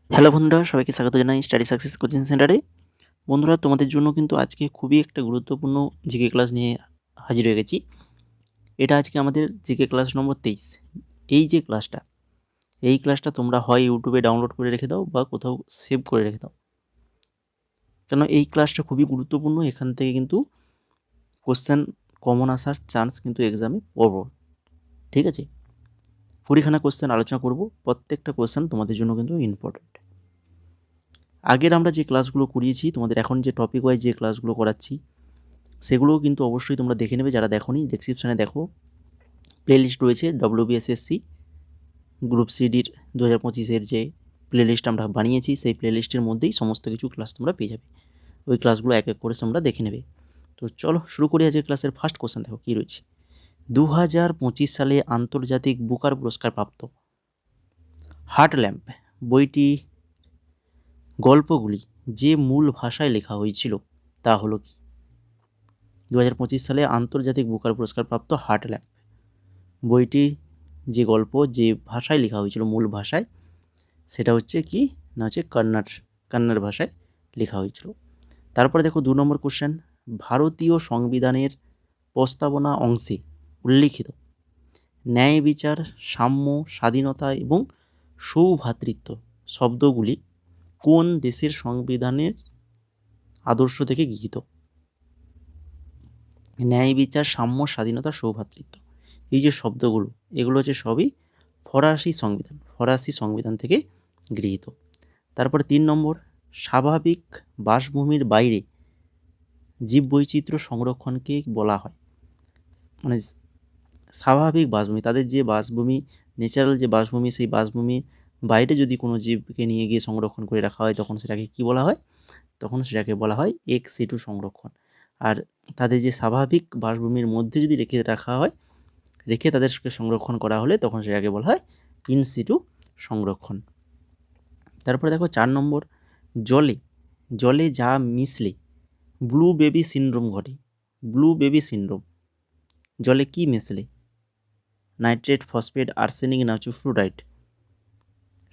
Hello বন্ধুরা, সবাইকে স্বাগত জানাই স্টাডি সাকসেস কোচিং সেন্টারে। বন্ধুরা, তোমাদের জন্য কিন্তু আজকে খুবই একটা গুরুত্বপূর্ণ জিকে ক্লাস নিয়ে হাজির হয়ে গেছি। এটা আজকে আমাদের জিকে ক্লাস নম্বর 23। এই ক্লাসটা তোমরা হয় ইউটিউবে ডাউনলোড করে রেখে দাও বা কোথাও সেভ করে রেখে দাও, কেন এই ক্লাসটা খুবই গুরুত্বপূর্ণ। এখান থেকে কিন্তু কোশ্চেন কমন আসার চান্স কিন্তু এক্সামে প্রবল। ঠিক আছে, কুড়িখানা কোশ্চেন আলোচনা করব, প্রত্যেকটা কোশ্চেন তোমাদের জন্য কিন্তু ইম্পর্টেন্ট। আগের আমরা যে ক্লাসগুলো করিয়েছি, তোমাদের এখন যে টপিক ওয়াইজ যে ক্লাসগুলো করাচ্ছি, সেগুলোও কিন্তু অবশ্যই তোমরা দেখে নেবে। যারা দেখোনি, ডেসক্রিপশানে দেখো, প্লেলিস্ট রয়েছে। WBSSC গ্রুপ সিডির 2025-এর যে প্লেলিস্ট আমরা বানিয়েছি, সেই প্লেলিস্টের মধ্যেই সমস্ত কিছু ক্লাস তোমরা পেয়ে যাবে। ওই ক্লাসগুলো এক এক করে তোমরা দেখে নেবে। তো চলো শুরু করি আজকের ক্লাসের ফার্স্ট কোশ্চেন। দেখো কী রয়েছে। 2025 সালে আন্তর্জাতিক বুকার পুরস্কার প্রাপ্ত হার্ট ল্যাম্প বইটি গল্পগুলি যে মূল ভাষায় লেখা হয়েছিল তা হলো কি? 2025 সালে আন্তর্জাতিক বুকার পুরস্কার প্রাপ্ত হার্ট ল্যাম্প বইটি যে গল্প যে ভাষায় লেখা হয়েছিল, মূল ভাষায়, সেটা হচ্ছে কি না, হচ্ছে কন্নড় ভাষায় লেখা হয়েছিল। তারপরে দেখো 2 নম্বর কোশ্চেন। ভারতীয় সংবিধানের প্রস্তাবনা অংশে উল্লিখিত ন্যায় বিচার, সাম্য, স্বাধীনতা এবং সৌভ্রাতৃত্ব শব্দগুলি কোন দেশের সংবিধানের আদর্শ থেকে গৃহীত? ন্যায় বিচার, সাম্য, স্বাধীনতা, সৌভ্রাতৃত্ব, এই যে শব্দগুলো, এগুলো হচ্ছে সবই ফরাসি সংবিধান থেকে গৃহীত। তারপরে 3 নম্বর। স্বাভাবিক বাসভূমির বাইরে জীববৈচিত্র্য সংরক্ষণকে বলা হয়, মানে স্বাভাবিক বাসভূমি, তাদের যে বাসভূমি, ন্যাচারাল যে বাসভূমি, সেই বাসভূমির বাইরে যদি কোনো জীবকে নিয়ে গিয়ে সংরক্ষণ করে রাখা হয়, তখন সেটাকে কি বলা হয়? তখন সেটাকে বলা হয় এক্স সিটু সংরক্ষণ। আর তাদের যে স্বাভাবিক বাসভূমির মধ্যে যদি রেখে তাদেরকে সংরক্ষণ করা হলে, তখন সেটাকে বলা হয় ইন সিটু সংরক্ষণ। তারপরে দেখো 4 নম্বর। জলে যা মিশলে ব্লু বেবি সিনড্রোম ঘটে। ব্লু বেবি সিনড্রোম, জলে কি মেশালে? নাইট্রেট, ফসফেট, আর্সেনিক, নাচু ফ্লুরাইড।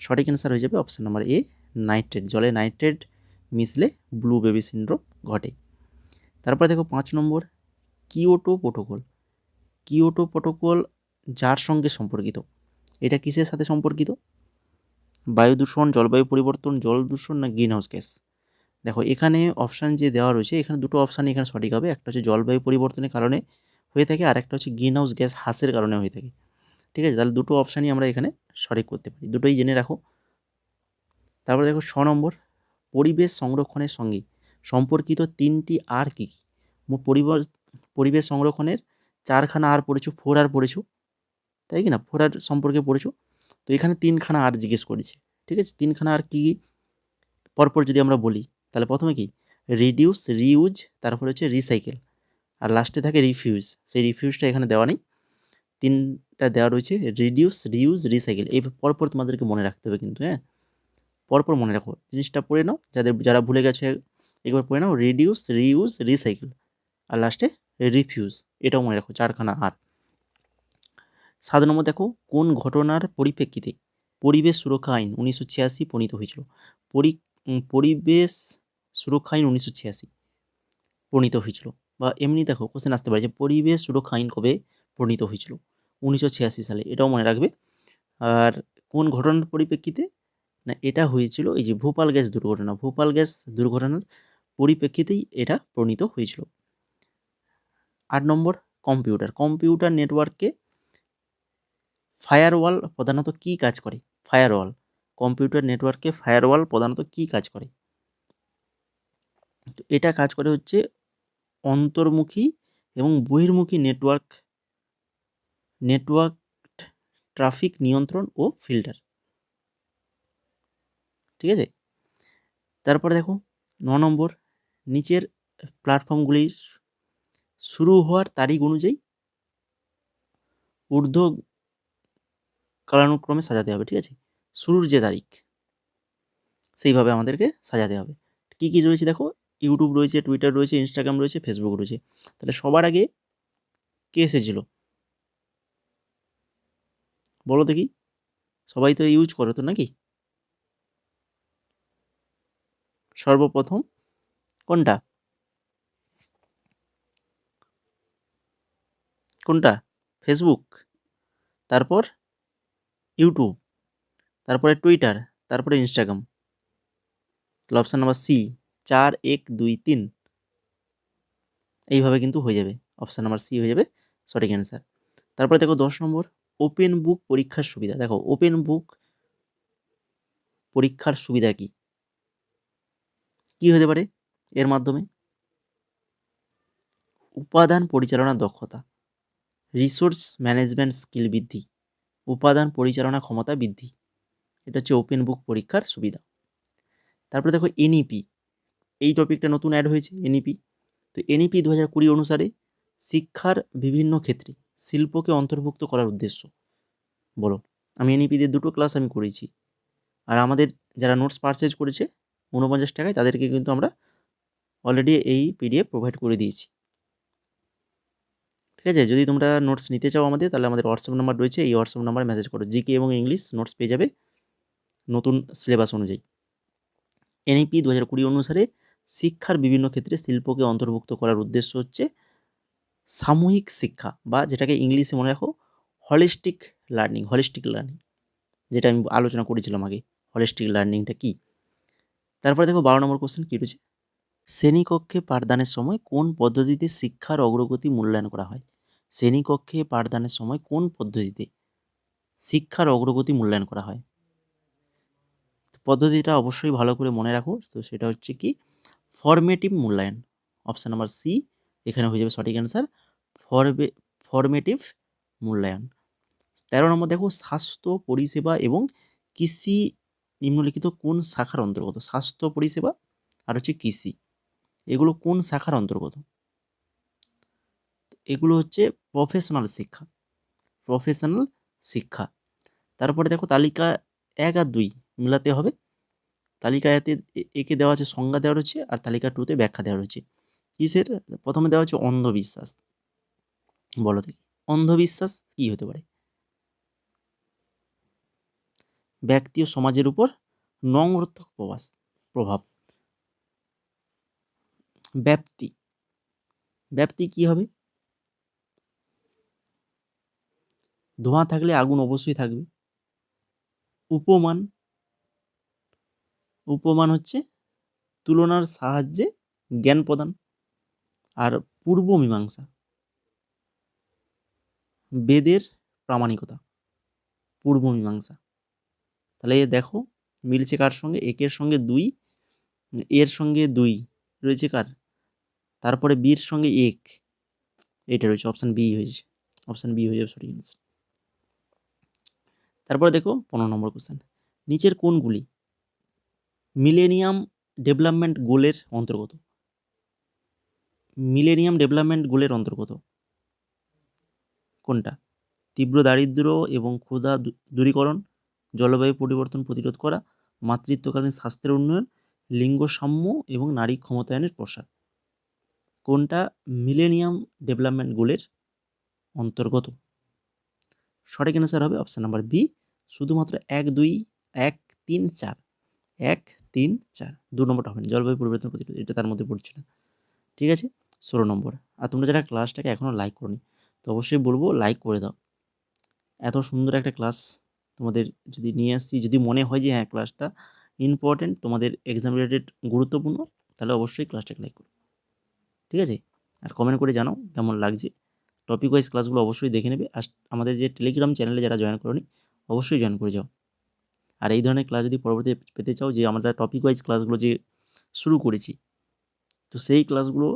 সঠিক অ্যান্সার হয়ে যাবে অপশান নাম্বার এ, নাইট্রেট। জলে নাইট্রেট মিশলে ব্লু বেবি সিনড্রোম ঘটে। তারপরে দেখো 5 নম্বর। কিয়োটো প্রোটোকল যার সঙ্গে সম্পর্কিত, এটা কিসের সাথে সম্পর্কিত? বায়ু দূষণ, জলবায়ু পরিবর্তন, জল দূষণ, না গ্রিন হাউস গ্যাস? দেখো এখানে অপশান যে দেওয়া রয়েছে, এখানে দুটো অপশানই এখানে সঠিক হবে। একটা হচ্ছে জলবায়ু পরিবর্তনের কারণে হয়ে থাকে, আর একটা হচ্ছে গ্রিন হাউস গ্যাস হ্রাসের কারণে হয়ে থাকে। ঠিক আছে, তাহলে দুটো অপশানই আমরা এখানে সঠিক করতে পারি, দুটোই জেনে রাখো। তারপরে দেখো 6 নম্বর। পরিবেশ সংরক্ষণের সঙ্গে সম্পর্কিত 3টি আর কী কী? পরিবেশ সংরক্ষণের 4খানা আর পড়েছো, 4 আর পড়েছো, তাই কি না? 4 আর সম্পর্কে পড়েছো। তো এখানে 3খানা আর জিজ্ঞেস করেছে। ঠিক আছে, 3খানা আর কী কী পরপর যদি আমরা বলি, তাহলে প্রথমে কি? রিডিউস, রিউজ, তারপরে হচ্ছে রিসাইকেল, আর লাস্টে থাকে রিফিউজ। সেই রিফিউজটা এখানে দেওয়া নেই, 3টা দেওয়া রয়েছে, রিডিউস, রিউজ, রিসাইকেল। এই পরপর তোমাদেরকে মনে রাখতে হবে কিন্তু, হ্যাঁ, পরপর মনে রাখো, জিনিসটা পড়ে নাও। যারা ভুলে গেছো একবার পড়ে নাও, রিডিউস, রিউজ, রিসাইকেল, আর লাস্টে রিফিউজ। এটাও মনে রাখো, 4খানা আর। 7 নম্বর দেখো, কোন ঘটনার পরিপ্রেক্ষিতে পরিবেশ সুরক্ষা আইন 1986 প্রণীত হয়েছিল? পরিবেশ সুরক্ষা আইন 1986 প্রণীত হয়েছিল, বা এমনি দেখো কোশ্চেন আসতে পারে যে পরিবেশ সুরক্ষা আইন কবে প্রণীত হয়েছিল? 1986 সালে, এটাও মনে রাখবে। আর কোন ঘটনার পরিপ্রেক্ষিতে? না, এটা হয়েছিল এই যে ভোপাল গ্যাস দুর্ঘটনার পরিপ্রেক্ষিতেই এটা প্রণীত হয়েছিল। 8 নম্বর। কম্পিউটার নেটওয়ার্কে ফায়ারওয়াল প্রধানত কী কাজ করে? কম্পিউটার নেটওয়ার্কে ফায়ারওয়াল প্রধানত কী কাজ করে? তো এটা কাজ করে হচ্ছে অন্তর্মুখী এবং বহির্মুখী নেটওয়ার্ক ট্রাফিক নিয়ন্ত্রণ ও ফিল্টার। ঠিক আছে, তারপরে দেখো 9 নম্বর। নিচের প্ল্যাটফর্মগুলির শুরু হওয়ার তারিখ অনুযায়ী ঊর্ধ্ব কালানুক্রমে সাজাতে হবে। ঠিক আছে, শুরুর যে তারিখ সেইভাবে আমাদেরকে সাজাতে হবে। কী কী রয়েছে দেখো, ইউটিউব রয়েছে, টুইটার রয়েছে, ইনস্টাগ্রাম রয়েছে, ফেসবুক রয়েছে। তাহলে সবার আগে কে এসেছিলো বলো দেখি? সবাই তো ইউজ করো তো নাকি? সর্বপ্রথম কোনটা কোনটা ফেসবুক, তারপর ইউটিউব, তারপরে টুইটার, তারপরে ইনস্টাগ্রাম। তাহলে অপশান নাম্বার সি 4 1 2 3 এইভাবে কিন্তু হয়ে যাবে, অপশান নাম্বার সি হয়ে যাবে সঠিক অ্যান্সার। তারপরে দেখো 10 নম্বর ওপেন বুক পরীক্ষার সুবিধা। দেখো ওপেন বুক পরীক্ষার সুবিধা কি কি হতে পারে এর মাধ্যমে? উপাদান পরিচালনার দক্ষতা, রিসোর্স ম্যানেজমেন্ট স্কিল বৃদ্ধি, উপাদান পরিচালনা ক্ষমতা বৃদ্ধি। এটা হচ্ছে ওপেন বুক পরীক্ষার সুবিধা। তারপরে দেখো এনইপি, এই টপিকটা নতুন অ্যাড হয়েছে এনইপি। তো এনইপি 2020 অনুসারে শিক্ষার বিভিন্ন ক্ষেত্রে শিল্পকে অন্তর্ভুক্ত করার উদ্দেশ্য। বলো, আমি এনইপি দিয়ে 2টো ক্লাস আমি করেছি, আর আমাদের যারা নোটস পারচেজ করেছে 49 টাকায় তাদেরকে কিন্তু আমরা অলরেডি এই পিডিএফ প্রোভাইড করে দিয়েছি। ঠিক আছে, যদি তোমরা নোটস নিতে চাও আমাদের, তাহলে আমাদের হোয়াটসঅ্যাপ নাম্বার রয়েছে, এই হোয়াটসঅ্যাপ নাম্বারে মেসেজ করো, জিকে এবং ইংলিশ নোটস পেয়ে যাবে নতুন সিলেবাস অনুযায়ী। এনইপি 2020 অনুসারে শিক্ষার বিভিন্ন ক্ষেত্রে শিল্পকে অন্তর্ভুক্ত করার উদ্দেশ্য হচ্ছে সামূহিক শিক্ষা, বা যেটাকে ইংলিশে মনে রাখো হলিস্টিক লার্নিং। হলিস্টিক লার্নিং যেটা আমি আলোচনা করেছিলাম আগে, হলিস্টিক লার্নিংটা কি। তারপরে দেখো 12 নম্বর কোশ্চেন কী রয়েছে, শ্রেণীকক্ষে পাঠদানের সময় কোন পদ্ধতিতে শিক্ষার অগ্রগতি মূল্যায়ন করা হয়? শ্রেণীকক্ষে পাঠদানের সময় কোন পদ্ধতিতে শিক্ষার অগ্রগতি মূল্যায়ন করা হয়? পদ্ধতিটা অবশ্যই ভালো করে মনে রাখো। তো সেটা হচ্ছে কি ফরমেটিভ মূল্যায়ন। অপশান নাম্বার সি এখানে হয়ে যাবে সঠিক অ্যান্সার, ফরমেটিভ মূল্যায়ন। 13 নম্বর দেখো স্বাস্থ্য পরিষেবা এবং কৃষি নিম্নলিখিত কোন শাখার অন্তর্গত? স্বাস্থ্য পরিষেবা আর হচ্ছে কৃষি, এগুলো কোন শাখার অন্তর্গত? এগুলো হচ্ছে প্রফেশনাল শিক্ষা, প্রফেশনাল শিক্ষা। তারপরে দেখো তালিকা 1 আর 2 মেলাতে হবে। তালিকা একে দেওয়া আছে সংজ্ঞা দেওয়া রয়েছে, আর তালিকা 2তে ব্যাখ্যা দেওয়া রয়েছে। কিসের? প্রথমে দেওয়া হচ্ছে অন্ধবিশ্বাস। বলো দেখি অন্ধবিশ্বাস কি হতে পারে? ব্যক্তি ও সমাজের উপর নঙ্গর্থক প্রভাব। ব্যাপ্তি, ব্যাপ্তি কি হবে? ধোঁয়া থাকলে আগুন অবশ্যই থাকবে। উপমান, উপমান হচ্ছে তুলনার সাহায্যে জ্ঞান প্রদান। আর পূর্ব মীমাংসা, বেদের প্রামাণিকতা, পূর্ব মীমাংসা। তাহলে দেখো মিলছে কার সঙ্গে? একের সঙ্গে 2, এর সঙ্গে 2 রয়েছে কার? তারপরে বির সঙ্গে 1, এটা রয়েছে অপশান বি হয়েছে, অপশান বি হয়ে যাবে সঠিক অ্যান্সার। তারপরে দেখো 15 নম্বর কোশ্চেন, নিচের কোনগুলি মিলেনিয়াম ডেভেলপমেন্ট গোলের অন্তর্গত? মিলেনিয়াম ডেভেলপমেন্ট গোলের অন্তর্গত কোনটা? তীব্র দারিদ্র্য এবং ক্ষুধা দূরীকরণ, জলবায়ু পরিবর্তন প্রতিরোধ করা, মাতৃত্বকালীন স্বাস্থ্যের উন্নয়ন, লিঙ্গ সাম্য এবং নারী ক্ষমতায়নের প্রসার। কোনটা মিলেনিয়াম ডেভেলপমেন্ট গোলের অন্তর্গত? সঠিক অ্যান্সার হবে অপশান নাম্বার বি, শুধুমাত্র 1 2 1 3 4, 1 3 4, 2 নম্বরটা হবে না, জলবায়ু পরিবর্তন প্রতিরোধ এটা তার মধ্যে পড়ছে না। ঠিক আছে, 16 নম্বর। আর তোমরা যারা ক্লাসটাকে এখনও লাইক করোনি, তো অবশ্যই বলবো লাইক করে দাও। এত সুন্দর একটা ক্লাস তোমাদের যদি নিয়ে আসছি, যদি মনে হয় যে হ্যাঁ ক্লাসটা ইম্পর্টেন্ট, তোমাদের এক্সাম রিলেটেড গুরুত্বপূর্ণ, তাহলে অবশ্যই ক্লাসটাকে লাইক করো। ঠিক আছে, আর কমেন্ট করে জানাও কেমন লাগছে। টপিক ওয়াইজ ক্লাসগুলো অবশ্যই দেখে নেবে। আর আমাদের যে টেলিগ্রাম চ্যানেলে যারা জয়েন করোনি, অবশ্যই জয়েন করে যাও। আর এই ধরনের ক্লাস যদি পরবর্তীতে পেতে চাও, যে আমরা টপিক ওয়াইজ ক্লাসগুলো যে শুরু করেছি, তো সেই ক্লাসগুলো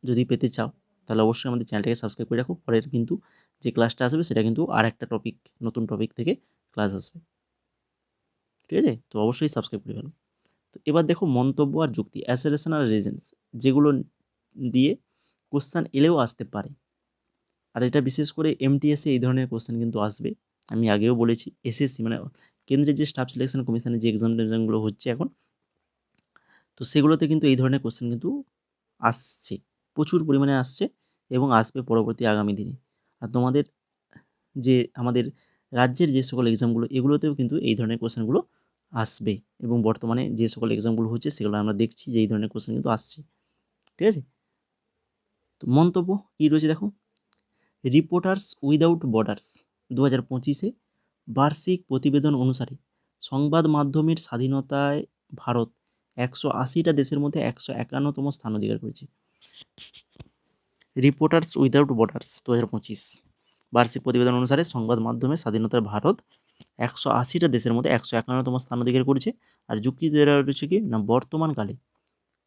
যদি পেতে চাও, তাহলে অবশ্যই আমাদের চ্যানেলটাকে সাবস্ক্রাইব করে রাখো। পরের কিন্তু যে ক্লাসটা আসবে সেটা কিন্তু আর একটা টপিক, নতুন টপিক থেকে ক্লাস আসবে। ঠিক আছে, তো অবশ্যই সাবস্ক্রাইব করে ফেলো। তো এবার দেখো মন্তব্য আর যুক্তি, অ্যাসারেশন আর রিজনস, যেগুলো দিয়ে কোশ্চেন এলেও আসতে পারে। আর এটা বিশেষ করে এমটিএসে এই ধরনের কোশ্চেন কিন্তু আসবে। আমি আগেও বলেছি এসএসসি মানে কেন্দ্রের যে স্টাফ সিলেকশন কমিশনের যে এক্সামগুলো হচ্ছে এখন, তো সেগুলোতে কিন্তু এই ধরনের কোশ্চেন কিন্তু আসছে, প্রচুর পরিমাণে আসছে এবং আসবে পরবর্তী আগামী দিনে। আর তোমাদের যে আমাদের রাজ্যের যে সকল এক্সামগুলো, এগুলোতেও কিন্তু এই ধরনের কোশ্চেনগুলো আসবে, এবং বর্তমানে যে সকল এক্সামগুলো হচ্ছে সেগুলো আমরা দেখছি যে এই ধরনের কোশ্চেন কিন্তু আসছে। ঠিক আছে, তো মন্তব্য কী রয়েছে দেখো, রিপোর্টার্স উইদাউট বর্ডার্স 2025-এ বার্ষিক প্রতিবেদন অনুসারে সংবাদ মাধ্যমের স্বাধীনতায় ভারত 180টা দেশের মধ্যে 151তম স্থান অধিকার করেছে। রিপোর্টার্স উইদাউট বর্ডার্স 2025 বার্ষিক প্রতিবেদন অনুসারে সংবাদ মাধ্যমের স্বাধীনতায় ভারত 180টা দেশের মধ্যে 151তম স্থান অধিকার করেছে। আর যুক্তি দেওয়া রয়েছে কি না, বর্তমানকালে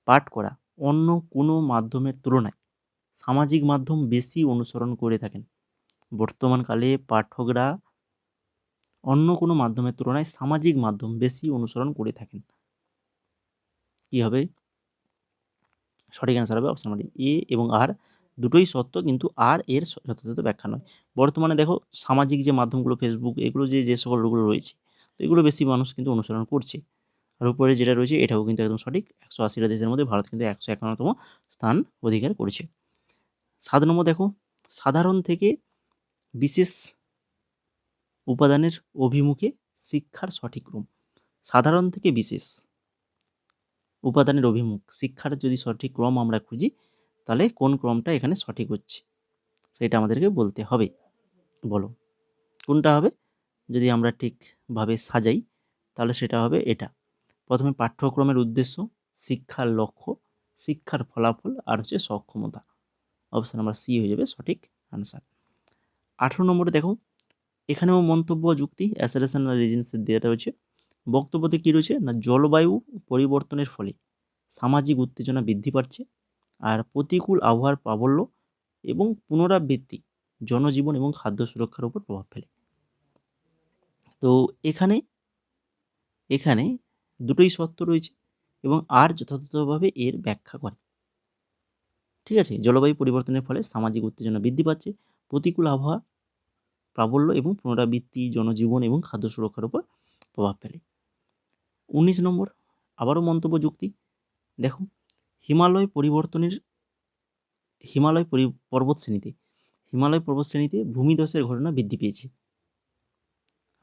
পাঠ করা অন্য কোনো মাধ্যমের তুলনায় সামাজিক মাধ্যম বেশি অনুসরণ করে থাকেন। বর্তমানকালে পাঠকরা অন্য কোনো মাধ্যমের তুলনায় সামাজিক মাধ্যম বেশি অনুসরণ করে থাকেন। কী হবে, সঠিক অ্যান্সার হবে অপশন নাম্বার এ এবং আর দুটোই সত্য, কিন্তু আর এর যথাযথ ব্যাখ্যা নয়। বর্তমানে দেখো সামাজিক যে মাধ্যমগুলো ফেসবুক এগুলো যে সকলগুলো রয়েছে, তো এগুলো বেশি মানুষ কিন্তু অনুসরণ করছে। আর উপরে যেটা রয়েছে এটাও কিন্তু একদম সঠিক, 180টা দেশের মধ্যে ভারত কিন্তু 151তম স্থান অধিকার করেছে। 7 নম্বর দেখো, সাধারণ থেকে বিশেষ উপাদানের অভিমুখে শিক্ষার সঠিক ক্রম। সাধারণ থেকে বিশেষ উপাদানের অভিমুখ শিক্ষার যদি সঠিক ক্রম আমরা খুঁজি, তাহলে কোন ক্রমটা এখানে সঠিক হচ্ছে সেটা আমাদেরকে বলতে হবে। বলো কোনটা হবে? যদি আমরা ঠিকভাবে সাজাই তাহলে সেটা হবে এটা। প্রথমে পাঠ্যক্রমের উদ্দেশ্য, শিক্ষার লক্ষ্য, শিক্ষার ফলাফল, আর হচ্ছে সক্ষমতা। অপশান নাম্বার সি হয়ে যাবে সঠিক আনসার। 18 নম্বরে দেখো, এখানেও মন্তব্য যুক্তি অ্যাসারেশন আর রিজনসের দেওয়াটা হচ্ছে। বক্তব্যতে কী রয়েছে না, জলবায়ু পরিবর্তনের ফলে সামাজিক উত্তেজনা বৃদ্ধি পাচ্ছে, আর প্রতিকূল আবহাওয়ার প্রাবল্য এবং পুনরাবৃত্তি জনজীবন এবং খাদ্য সুরক্ষার উপর প্রভাব ফেলে। তো এখানে এখানে দুটোই সত্য রয়েছে এবং আর যথাযথভাবে এর ব্যাখ্যা করে। ঠিক আছে, জলবায়ু পরিবর্তনের ফলে সামাজিক উত্তেজনা বৃদ্ধি পাচ্ছে, প্রতিকূল আবহাওয়া প্রাবল্য এবং পুনরাবৃত্তি জনজীবন এবং খাদ্য সুরক্ষার উপর প্রভাব ফেলে। 19 নম্বর আবারও মন্তব্য যুক্তি। দেখো, হিমালয় পর্বতশ্রেণীতে ভূমিধসের ঘটনা বৃদ্ধি পেয়েছে।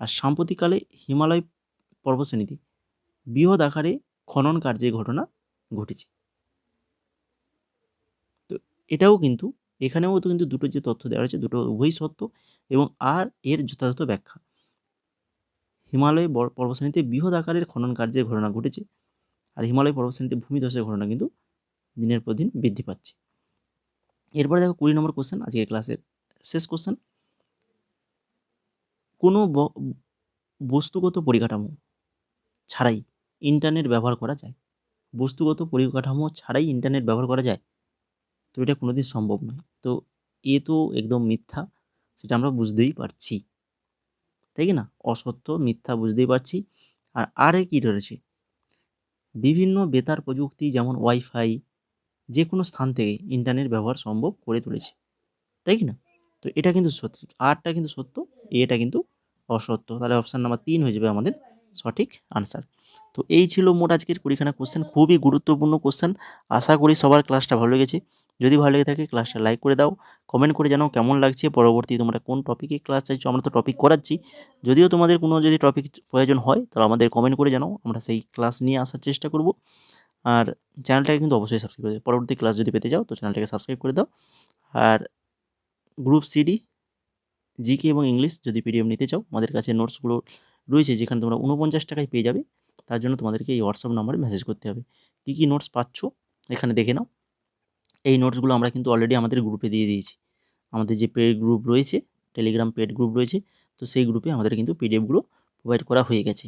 আর সাম্প্রতিককালে হিমালয় পর্বতশ্রেণীতে বৃহৎ আকারে খনন কার্যের ঘটনা ঘটেছে। তো এটাও কিন্তু এখানেও তো কিন্তু দুটো যে তথ্য দেওয়া হয়েছে দুটো উভয়ই সত্য এবং আর এর যথাযথ ব্যাখ্যা। হিমালয় পর্বতশ্রেণীতে বৃহৎ আকারের খনন কার্যের ঘটনা ঘটেছে, আর হিমালয় পর্বতশ্রেণীতে ভূমিধসের ঘটনা কিন্তু দিনের পর দিন বৃদ্ধি পাচ্ছে। এরপরে দেখো 20 নম্বর কোশ্চেন, আজকের ক্লাসের শেষ কোশ্চেন। কোনো বস্তুগত পরিকাঠামো ছাড়াই ইন্টারনেট ব্যবহার করা যায়? বস্তুগত পরিকাঠামো ছাড়াই ইন্টারনেট ব্যবহার করা যায়? তো এটা কোনোদিন সম্ভব নয়। তো এ তো একদম মিথ্যা, সেটা আমরা বুঝতেই পারছি, তাই কি না? অসত্য মিথ্যা বুঝতেই পারছি। আর আরে কী রয়েছে, বিভিন্ন বেতার প্রযুক্তি যেমন ওয়াইফাই যে কোনো স্থান থেকে ইন্টারনেট ব্যবহার সম্ভব করে তুলেছে, তাই কি না? তো এটা কিন্তু সত্যি, আরটা কিন্তু সত্য, এটা কিন্তু অসত্য। তাহলে অপশান নাম্বার 3 হয়ে যাবে আমাদের সঠিক আনসার। তো এই ছিল মোট আজকের 20খানা কোশ্চেন, খুবই গুরুত্বপূর্ণ কোশ্চেন। আশা করি সবার ক্লাসটা ভালো লেগেছে। যদি ভালো লেগে থাকে ক্লাসটা লাইক করে দাও, কমেন্ট করে জানাও কেমন লাগছে, পরবর্তী তোমরা কোন টপিকে ক্লাস চাইছো। আমরা তো টপিক করাচ্ছি, যদিও তোমাদের কোনো যদি টপিক প্রয়োজন হয় তাহলে আমাদের কমেন্ট করে জানাও, আমরা সেই ক্লাস নিয়ে আসার চেষ্টা করব। আর চ্যানেলটাকে কিন্তু অবশ্যই সাবস্ক্রাইব করে দাও, পরবর্তী ক্লাস যদি পেতে চাও তো চ্যানেলটাকে সাবস্ক্রাইব করে দাও। আর গ্রুপ সিডি জিকে এবং ইংলিশ যদি পিডিএফ নিতে চাও, আমাদের কাছে নোটসগুলো রয়েছে যেখানে তোমরা 49 টাকায় পেয়ে যাবে। তার জন্য তোমাদেরকে এই হোয়াটসঅ্যাপ নাম্বারে মেসেজ করতে হবে। কী কী নোটস পাচ্ছ এখানে দেখে নাও। এই নোটসগুলো আমরা কিন্তু অলরেডি আমাদের গ্রুপে দিয়ে দিয়েছি। আমাদের যে পেড গ্রুপ রয়েছে, টেলিগ্রাম পেড গ্রুপ রয়েছে, তো সেই গ্রুপে আমাদের কিন্তু পিডিএফগুলো প্রোভাইড করা হয়ে গেছে।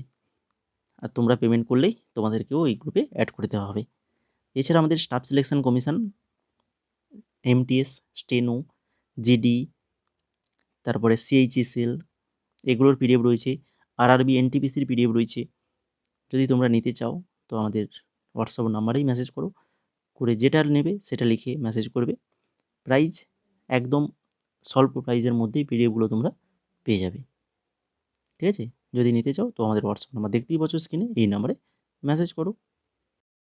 আর তোমরা পেমেন্ট করলেই তোমাদেরকেও এই গ্রুপে অ্যাড করে দেওয়া হবে। এছাড়া আমাদের staff selection commission, MTS, steno, GD, তারপরে সিএইচএসএল এগুলোর পিডিএফ রয়েছে। আরআরবি এনটিপিসির পিডিএফ রয়েছে। যদি তোমরা নিতে চাও তো আমাদের হোয়াটসঅ্যাপ নাম্বারেই মেসেজ করো, করে যেটা নেবে সেটা লিখে মেসেজ করবে। প্রাইস একদম স্বল্প প্রাইসের মধ্যেই পিডিএফগুলো তোমরা পেয়ে যাবে। ঠিক আছে, যদি নিতে চাও তো আমাদের হোয়াটসঅ্যাপ নাম্বার দেখতেই পাচ্ছ স্ক্রিনে, এই নাম্বারে মেসেজ করো।